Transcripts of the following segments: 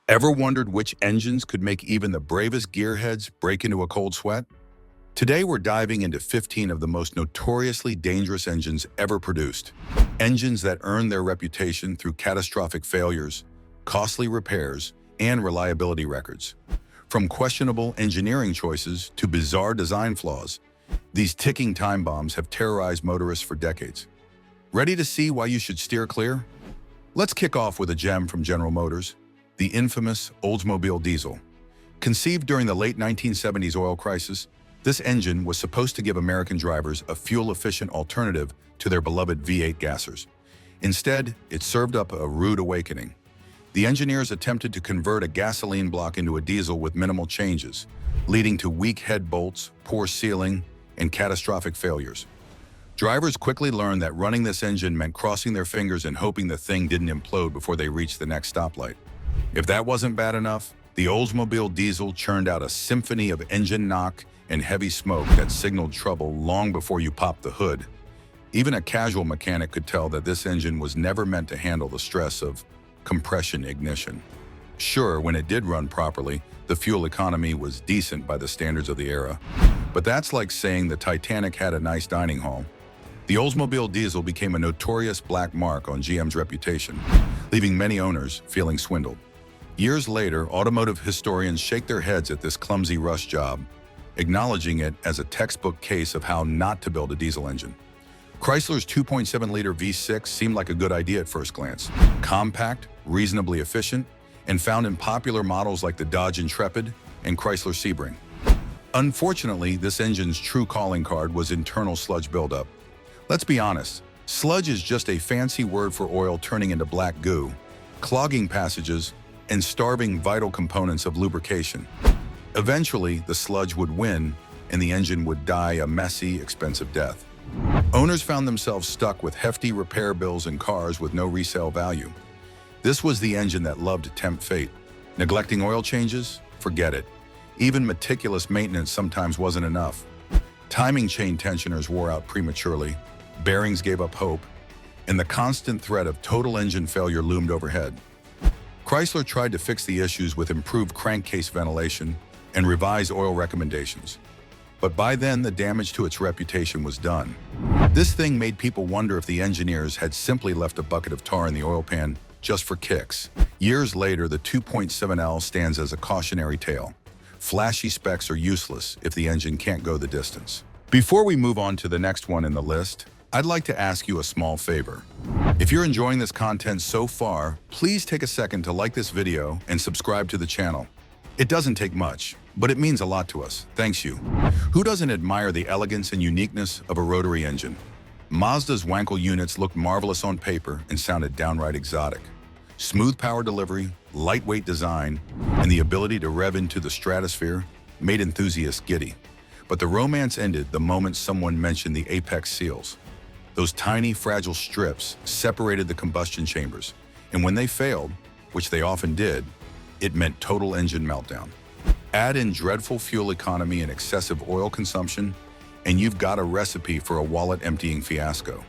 Ever wondered which engines could make even the bravest gearheads break into a cold sweat? Today we're diving into 15 of the most notoriously dangerous engines ever produced. Engines that earned their reputation through catastrophic failures, costly repairs, and reliability records. From questionable engineering choices to bizarre design flaws, these ticking time bombs have terrorized motorists for decades. Ready to see why you should steer clear? Let's kick off with a gem from General Motors, the infamous Oldsmobile Diesel. Conceived during the late 1970s oil crisis, this engine was supposed to give American drivers a fuel-efficient alternative to their beloved V8 gassers. Instead, it served up a rude awakening. The engineers attempted to convert a gasoline block into a diesel with minimal changes, leading to weak head bolts, poor sealing, and catastrophic failures. Drivers quickly learned that running this engine meant crossing their fingers and hoping the thing didn't implode before they reached the next stoplight. If that wasn't bad enough, the Oldsmobile Diesel churned out a symphony of engine knock and heavy smoke that signaled trouble long before you popped the hood. Even a casual mechanic could tell that this engine was never meant to handle the stress of compression ignition. Sure, when it did run properly, the fuel economy was decent by the standards of the era, but that's like saying the Titanic had a nice dining hall. The Oldsmobile Diesel became a notorious black mark on GM's reputation, leaving many owners feeling swindled. Years later, automotive historians shake their heads at this clumsy rush job, acknowledging it as a textbook case of how not to build a diesel engine. Chrysler's 2.7-liter V6 seemed like a good idea at first glance. Compact, reasonably efficient, and found in popular models like the Dodge Intrepid and Chrysler Sebring. Unfortunately, this engine's true calling card was internal sludge buildup. Let's be honest, sludge is just a fancy word for oil turning into black goo, clogging passages, and starving vital components of lubrication. Eventually, the sludge would win, and the engine would die a messy, expensive death. Owners found themselves stuck with hefty repair bills and cars with no resale value. This was the engine that loved to tempt fate. Neglecting oil changes? Forget it. Even meticulous maintenance sometimes wasn't enough. Timing chain tensioners wore out prematurely, bearings gave up hope, and the constant threat of total engine failure loomed overhead. Chrysler tried to fix the issues with improved crankcase ventilation and revised oil recommendations. But by then, the damage to its reputation was done. This thing made people wonder if the engineers had simply left a bucket of tar in the oil pan just for kicks. Years later, the 2.7L stands as a cautionary tale. Flashy specs are useless if the engine can't go the distance. Before we move on to the next one in the list, I'd like to ask you a small favor. If you're enjoying this content so far, please take a second to like this video and subscribe to the channel. It doesn't take much, but it means a lot to us. Thanks you. Who doesn't admire the elegance and uniqueness of a rotary engine? Mazda's Wankel units looked marvelous on paper and sounded downright exotic. Smooth power delivery, lightweight design, and the ability to rev into the stratosphere made enthusiasts giddy. But the romance ended the moment someone mentioned the apex seals. Those tiny, fragile strips separated the combustion chambers, and when they failed, which they often did, it meant total engine meltdown. Add in dreadful fuel economy and excessive oil consumption, and you've got a recipe for a wallet-emptying fiasco.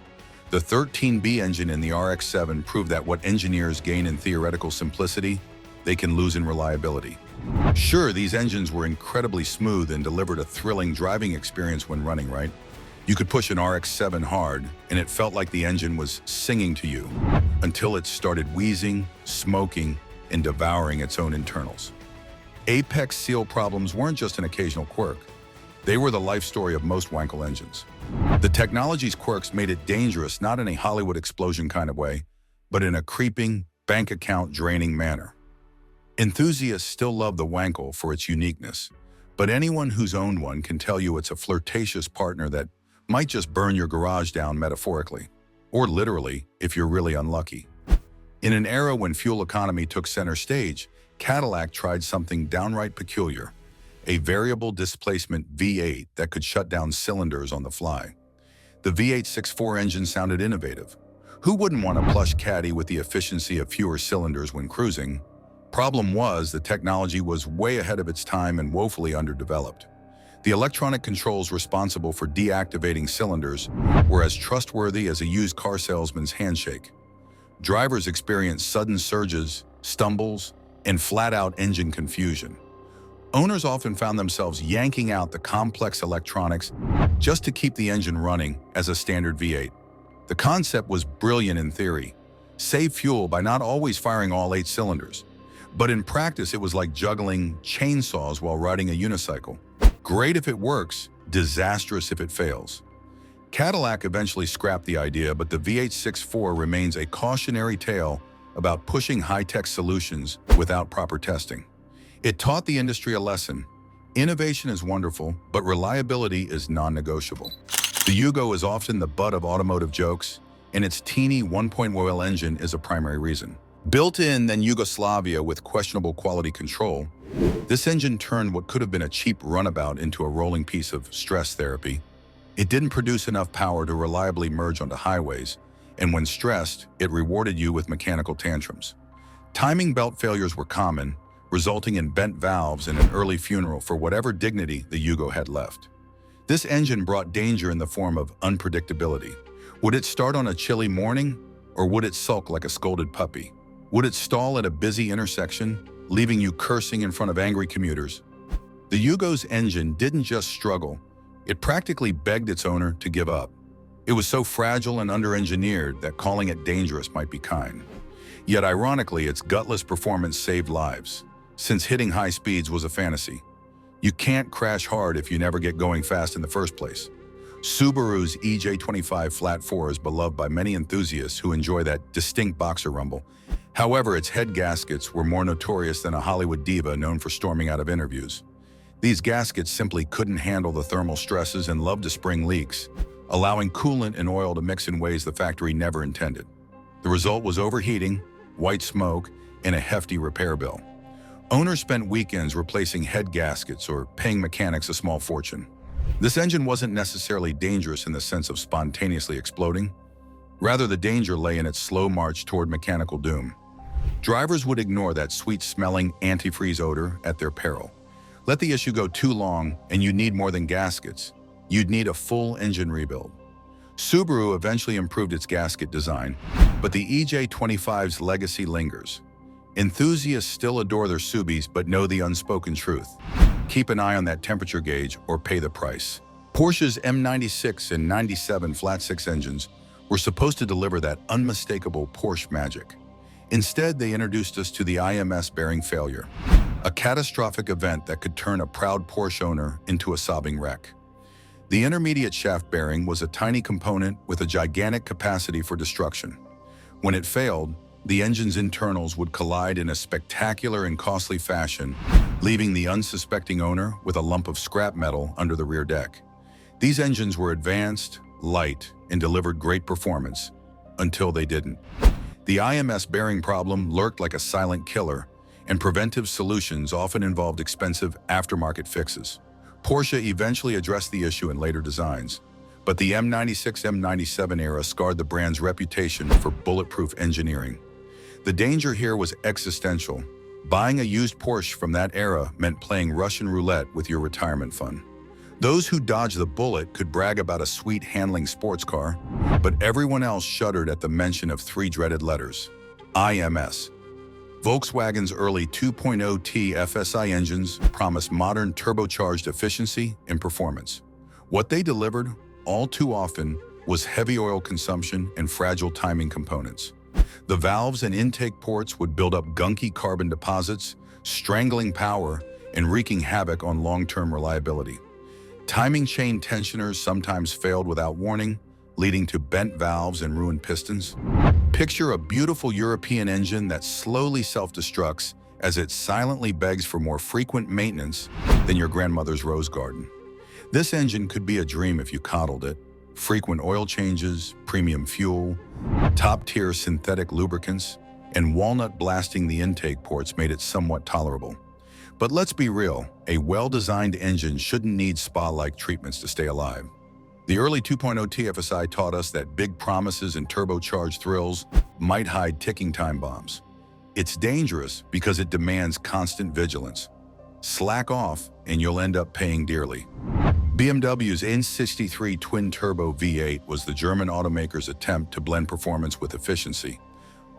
The 13B engine in the RX7 proved that what engineers gain in theoretical simplicity, they can lose in reliability. Sure, these engines were incredibly smooth and delivered a thrilling driving experience when running, right? You could push an RX7 hard, and it felt like the engine was singing to you, until it started wheezing, smoking, and devouring its own internals. Apex seal problems weren't just an occasional quirk. They were the life story of most Wankel engines. The technology's quirks made it dangerous not in a Hollywood explosion kind of way, but in a creeping, bank account draining manner. Enthusiasts still love the Wankel for its uniqueness, but anyone who's owned one can tell you it's a flirtatious partner that might just burn your garage down metaphorically, or literally if you're really unlucky. In an era when fuel economy took center stage, Cadillac tried something downright peculiar, a variable displacement V8 that could shut down cylinders on the fly. The V864 engine sounded innovative. Who wouldn't want a plush caddy with the efficiency of fewer cylinders when cruising? Problem was, the technology was way ahead of its time and woefully underdeveloped. The electronic controls responsible for deactivating cylinders were as trustworthy as a used car salesman's handshake. Drivers experienced sudden surges, stumbles, and flat-out engine confusion. Owners often found themselves yanking out the complex electronics just to keep the engine running as a standard V8. The concept was brilliant in theory. Save fuel by not always firing all 8 cylinders. But in practice, it was like juggling chainsaws while riding a unicycle. Great if it works, disastrous if it fails. Cadillac eventually scrapped the idea, but the V864 remains a cautionary tale about pushing high-tech solutions without proper testing. It taught the industry a lesson. Innovation is wonderful, but reliability is non-negotiable. The Yugo is often the butt of automotive jokes, and its teeny 1.0 engine is a primary reason. Built in then Yugoslavia with questionable quality control, this engine turned what could have been a cheap runabout into a rolling piece of stress therapy. It didn't produce enough power to reliably merge onto highways, and when stressed, it rewarded you with mechanical tantrums. Timing belt failures were common, resulting in bent valves and an early funeral for whatever dignity the Yugo had left. This engine brought danger in the form of unpredictability. Would it start on a chilly morning, or would it sulk like a scolded puppy? Would it stall at a busy intersection, leaving you cursing in front of angry commuters? The Yugo's engine didn't just struggle, it practically begged its owner to give up. It was so fragile and under-engineered that calling it dangerous might be kind. Yet ironically, its gutless performance saved lives, since hitting high speeds was a fantasy. You can't crash hard if you never get going fast in the first place. Subaru's EJ25 Flat 4 is beloved by many enthusiasts who enjoy that distinct boxer rumble. However, its head gaskets were more notorious than a Hollywood diva known for storming out of interviews. These gaskets simply couldn't handle the thermal stresses and loved to spring leaks, allowing coolant and oil to mix in ways the factory never intended. The result was overheating, white smoke, and a hefty repair bill. Owners spent weekends replacing head gaskets or paying mechanics a small fortune. This engine wasn't necessarily dangerous in the sense of spontaneously exploding. Rather, the danger lay in its slow march toward mechanical doom. Drivers would ignore that sweet-smelling antifreeze odor at their peril. Let the issue go too long, and you'd need more than gaskets. You'd need a full engine rebuild. Subaru eventually improved its gasket design, but the EJ25's legacy lingers. Enthusiasts still adore their Subis but know the unspoken truth. Keep an eye on that temperature gauge or pay the price. Porsche's M96 and 97 flat-six engines were supposed to deliver that unmistakable Porsche magic. Instead, they introduced us to the IMS bearing failure, a catastrophic event that could turn a proud Porsche owner into a sobbing wreck. The intermediate shaft bearing was a tiny component with a gigantic capacity for destruction. When it failed, the engine's internals would collide in a spectacular and costly fashion, leaving the unsuspecting owner with a lump of scrap metal under the rear deck. These engines were advanced, light, and delivered great performance, until they didn't. The IMS bearing problem lurked like a silent killer, and preventive solutions often involved expensive aftermarket fixes. Porsche eventually addressed the issue in later designs, but the M96-M97 era scarred the brand's reputation for bulletproof engineering. The danger here was existential. Buying a used Porsche from that era meant playing Russian roulette with your retirement fund. Those who dodged the bullet could brag about a sweet handling sports car, but everyone else shuddered at the mention of 3 dreaded letters: IMS. Volkswagen's early 2.0T FSI engines promised modern turbocharged efficiency and performance. What they delivered, all too often, was heavy oil consumption and fragile timing components. The valves and intake ports would build up gunky carbon deposits, strangling power and wreaking havoc on long-term reliability. Timing chain tensioners sometimes failed without warning, leading to bent valves and ruined pistons. Picture a beautiful European engine that slowly self-destructs as it silently begs for more frequent maintenance than your grandmother's rose garden. This engine could be a dream if you coddled it. Frequent oil changes, premium fuel, top-tier synthetic lubricants, and walnut blasting the intake ports made it somewhat tolerable. But let's be real, a well-designed engine shouldn't need spa-like treatments to stay alive. The early 2.0 TFSI taught us that big promises and turbocharged thrills might hide ticking time bombs. It's dangerous because it demands constant vigilance. Slack off and you'll end up paying dearly. BMW's N63 twin-turbo V8 was the German automaker's attempt to blend performance with efficiency.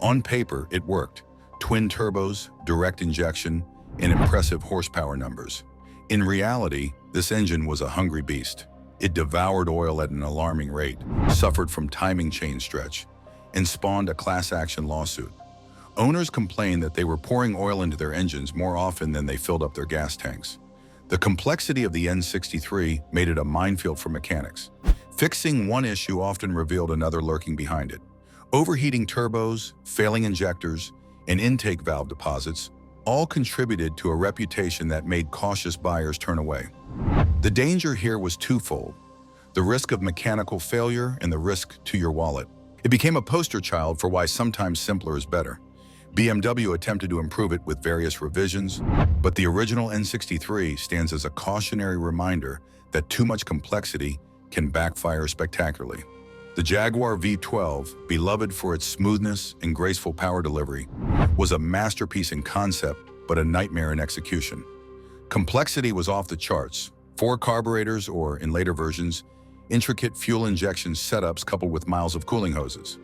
On paper, it worked. twin turbos, direct injection, and impressive horsepower numbers. In reality, this engine was a hungry beast. It devoured oil at an alarming rate, suffered from timing chain stretch, and spawned a class action lawsuit. Owners complained that they were pouring oil into their engines more often than they filled up their gas tanks. The complexity of the N63 made it a minefield for mechanics. Fixing one issue often revealed another lurking behind it. Overheating turbos, failing injectors, and intake valve deposits all contributed to a reputation that made cautious buyers turn away. The danger here was twofold: the risk of mechanical failure and the risk to your wallet. It became a poster child for why sometimes simpler is better. BMW attempted to improve it with various revisions, but the original N63 stands as a cautionary reminder that too much complexity can backfire spectacularly. The Jaguar V12, beloved for its smoothness and graceful power delivery, was a masterpiece in concept, but a nightmare in execution. Complexity was off the charts: 4 carburetors, or in later versions, intricate fuel injection setups coupled with miles of cooling hoses.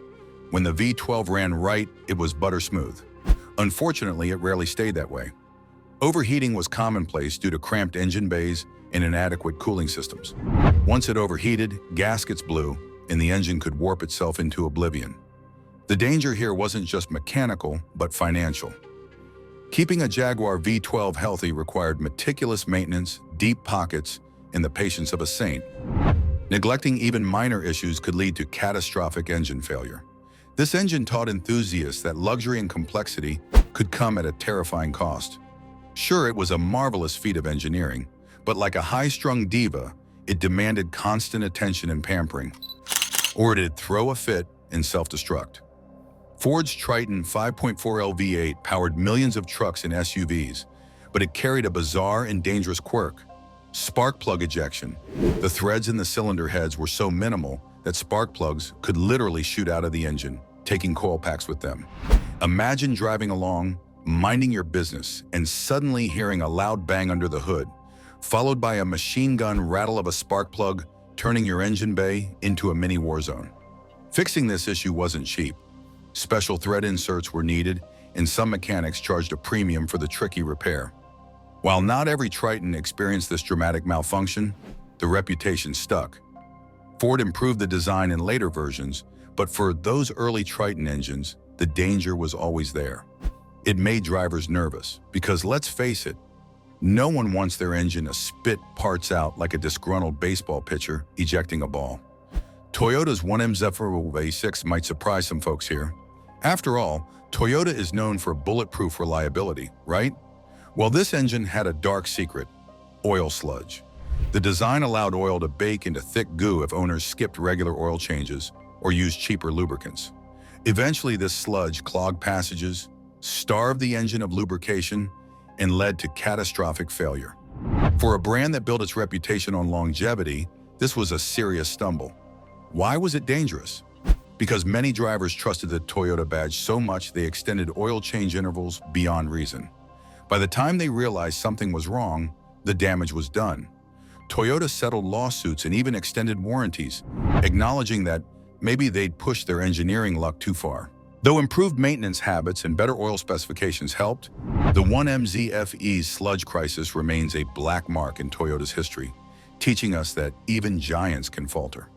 When the V12 ran right, it was butter smooth. Unfortunately, it rarely stayed that way. Overheating was commonplace due to cramped engine bays and inadequate cooling systems. Once it overheated, gaskets blew, and the engine could warp itself into oblivion. The danger here wasn't just mechanical, but financial. Keeping a Jaguar V12 healthy required meticulous maintenance, deep pockets, and the patience of a saint. Neglecting even minor issues could lead to catastrophic engine failure. This engine taught enthusiasts that luxury and complexity could come at a terrifying cost. Sure, it was a marvelous feat of engineering, but like a high-strung diva, it demanded constant attention and pampering, or it'd throw a fit and self-destruct. Ford's Triton 5.4L V8 powered millions of trucks and SUVs, but it carried a bizarre and dangerous quirk: spark plug ejection. The threads in the cylinder heads were so minimal that spark plugs could literally shoot out of the engine, taking coil packs with them. Imagine driving along, minding your business, and suddenly hearing a loud bang under the hood, followed by a machine gun rattle of a spark plug, turning your engine bay into a mini war zone. Fixing this issue wasn't cheap. Special thread inserts were needed, and some mechanics charged a premium for the tricky repair. While not every Triton experienced this dramatic malfunction, the reputation stuck. Ford improved the design in later versions, but for those early Triton engines, the danger was always there. It made drivers nervous, because let's face it, no one wants their engine to spit parts out like a disgruntled baseball pitcher ejecting a ball. Toyota's 1M Zephyr V6 might surprise some folks here. After all, Toyota is known for bulletproof reliability, right? Well, this engine had a dark secret: oil sludge. The design allowed oil to bake into thick goo if owners skipped regular oil changes or used cheaper lubricants. Eventually, this sludge clogged passages, starved the engine of lubrication, and led to catastrophic failure. For a brand that built its reputation on longevity, this was a serious stumble. Why was it dangerous? Because many drivers trusted the Toyota badge so much they extended oil change intervals beyond reason. By the time they realized something was wrong, the damage was done. Toyota settled lawsuits and even extended warranties, acknowledging that maybe they'd pushed their engineering luck too far. Though improved maintenance habits and better oil specifications helped, the 1MZFE's sludge crisis remains a black mark in Toyota's history, teaching us that even giants can falter.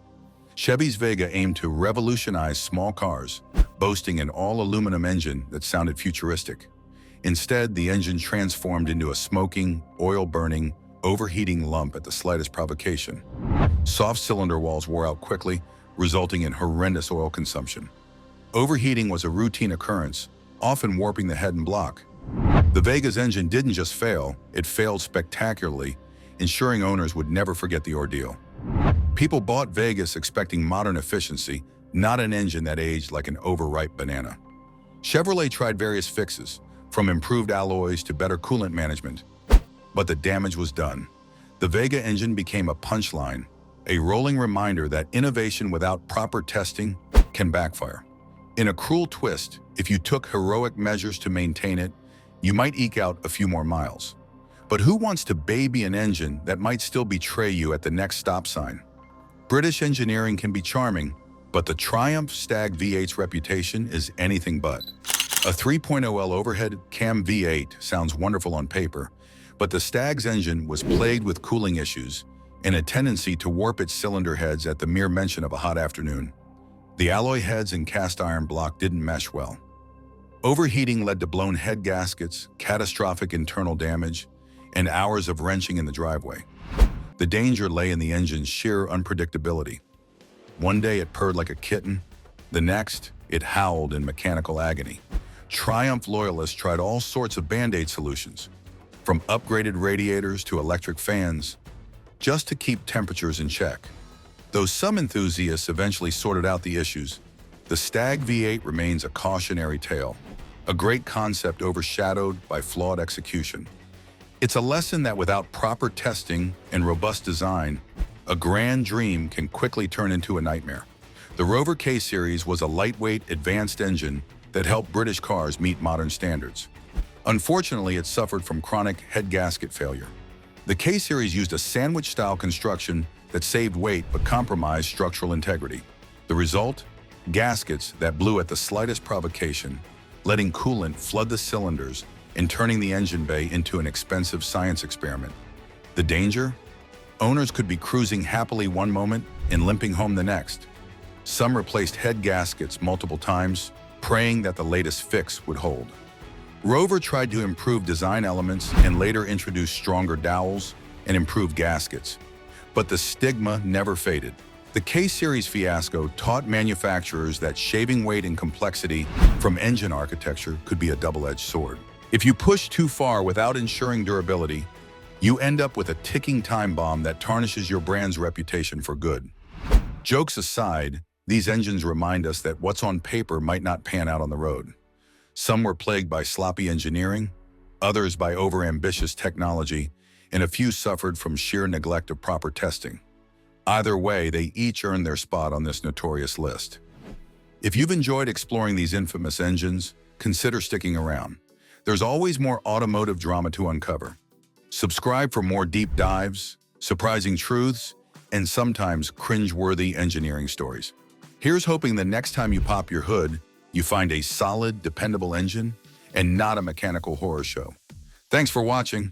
Chevy's Vega aimed to revolutionize small cars, boasting an all-aluminum engine that sounded futuristic. Instead, the engine transformed into a smoking, oil-burning, overheating lump at the slightest provocation. Soft cylinder walls wore out quickly, resulting in horrendous oil consumption. Overheating was a routine occurrence, often warping the head and block. The Vega's engine didn't just fail, it failed spectacularly, ensuring owners would never forget the ordeal. People bought Vegas expecting modern efficiency, not an engine that aged like an overripe banana. Chevrolet tried various fixes, from improved alloys to better coolant management, but the damage was done. The Vega engine became a punchline, a rolling reminder that innovation without proper testing can backfire. In a cruel twist, if you took heroic measures to maintain it, you might eke out a few more miles. But who wants to baby an engine that might still betray you at the next stop sign? British engineering can be charming, but the Triumph Stag V8's reputation is anything but. A 3.0L overhead cam V8 sounds wonderful on paper, but the Stag's engine was plagued with cooling issues and a tendency to warp its cylinder heads at the mere mention of a hot afternoon. The alloy heads and cast iron block didn't mesh well. Overheating led to blown head gaskets, catastrophic internal damage, and hours of wrenching in the driveway. The danger lay in the engine's sheer unpredictability. One day it purred like a kitten, the next it howled in mechanical agony. Triumph loyalists tried all sorts of band-aid solutions, from upgraded radiators to electric fans, just to keep temperatures in check. Though some enthusiasts eventually sorted out the issues, the Stag V8 remains a cautionary tale, a great concept overshadowed by flawed execution. It's a lesson that without proper testing and robust design, a grand dream can quickly turn into a nightmare. The Rover K Series was a lightweight, advanced engine that helped British cars meet modern standards. Unfortunately, it suffered from chronic head gasket failure. The K Series used a sandwich-style construction that saved weight but compromised structural integrity. The result? Gaskets that blew at the slightest provocation, letting coolant flood the cylinders and turning the engine bay into an expensive science experiment. The danger? Owners could be cruising happily one moment and limping home the next. Some replaced head gaskets multiple times, praying that the latest fix would hold. Rover tried to improve design elements and later introduced stronger dowels and improved gaskets. But the stigma never faded. The K Series fiasco taught manufacturers that shaving weight and complexity from engine architecture could be a double-edged sword. If you push too far without ensuring durability, you end up with a ticking time bomb that tarnishes your brand's reputation for good. Jokes aside, these engines remind us that what's on paper might not pan out on the road. Some were plagued by sloppy engineering, others by overambitious technology, and a few suffered from sheer neglect of proper testing. Either way, they each earned their spot on this notorious list. If you've enjoyed exploring these infamous engines, consider sticking around. There's always more automotive drama to uncover. Subscribe for more deep dives, surprising truths, and sometimes cringe-worthy engineering stories. Here's hoping the next time you pop your hood, you find a solid, dependable engine and not a mechanical horror show. Thanks for watching.